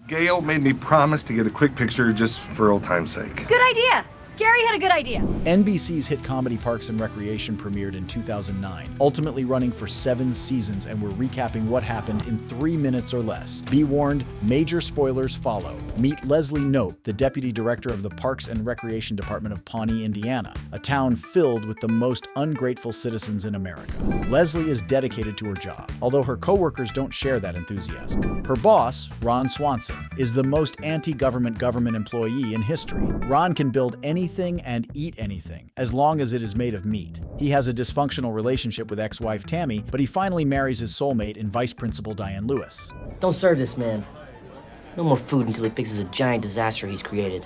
Gail made me promise to get a quick picture just for old time's sake. Good idea. Gary had a good idea. NBC's hit comedy Parks and Recreation premiered in 2009, ultimately running for 7 seasons, and we're recapping what happened in 3 minutes or less. Be warned, major spoilers follow. Meet Leslie Knope, the deputy director of the Parks and Recreation Department of Pawnee, Indiana, a town filled with the most ungrateful citizens in America. Leslie is dedicated to her job, although her coworkers don't share that enthusiasm. Her boss, Ron Swanson, is the most anti-government employee in history. Ron can build anything and eat anything, as long as it is made of meat. He has a dysfunctional relationship with ex-wife Tammy, but he finally marries his soulmate in Vice Principal Diane Lewis. Don't serve this man. No more food until he fixes a giant disaster he's created.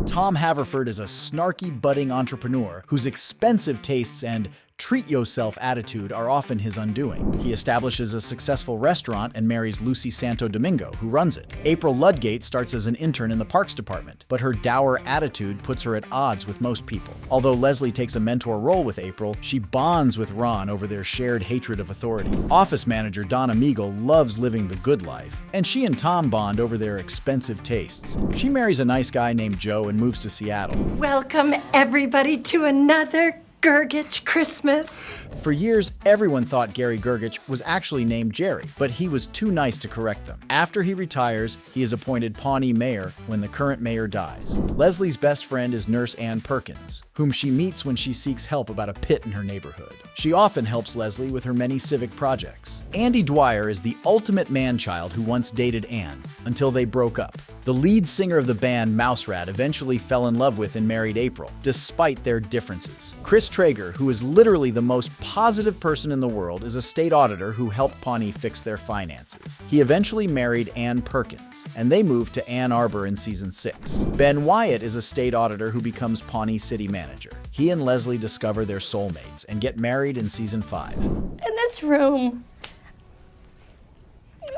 Tom Haverford is a snarky, budding entrepreneur whose expensive tastes and treat-yourself attitude are often his undoing. He establishes a successful restaurant and marries Lucy Santo Domingo, who runs it. April Ludgate starts as an intern in the Parks Department, but her dour attitude puts her at odds with most people. Although Leslie takes a mentor role with April, she bonds with Ron over their shared hatred of authority. Office manager Donna Meagle loves living the good life, and she and Tom bond over their expensive tastes. She marries a nice guy named Joe and moves to Seattle. Welcome, everybody, to another Gergich Christmas. For years, everyone thought Gary Gergich was actually named Jerry, but he was too nice to correct them. After he retires, he is appointed Pawnee mayor when the current mayor dies. Leslie's best friend is Nurse Ann Perkins, whom she meets when she seeks help about a pit in her neighborhood. She often helps Leslie with her many civic projects. Andy Dwyer is the ultimate man-child who once dated Ann, until they broke up. The lead singer of the band, Mouse Rat, eventually fell in love with and married April, despite their differences. Chris Traeger, who is literally the most positive person in the world, is a state auditor who helped Pawnee fix their finances. He eventually married Ann Perkins, and they moved to Ann Arbor in season 6. Ben Wyatt is a state auditor who becomes Pawnee city manager. He and Leslie discover their soulmates and get married in season 5. In this room,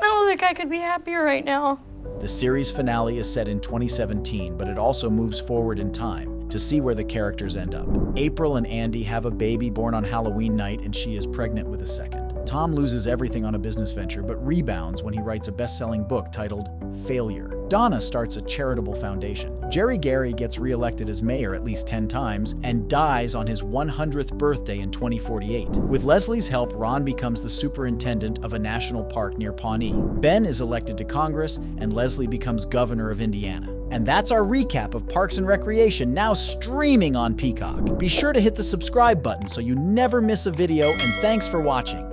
I don't think I could be happier right now. The series finale is set in 2017, but it also moves forward in time to see where the characters end up. April and Andy have a baby born on Halloween night, and she is pregnant with a second. Tom loses everything on a business venture, but rebounds when he writes a best-selling book titled Failure. Donna starts a charitable foundation. Jerry Gary gets re-elected as mayor at least 10 times and dies on his 100th birthday in 2048. With Leslie's help, Ron becomes the superintendent of a national park near Pawnee. Ben is elected to Congress, and Leslie becomes governor of Indiana. And that's our recap of Parks and Recreation, now streaming on Peacock. Be sure to hit the subscribe button so you never miss a video, and thanks for watching.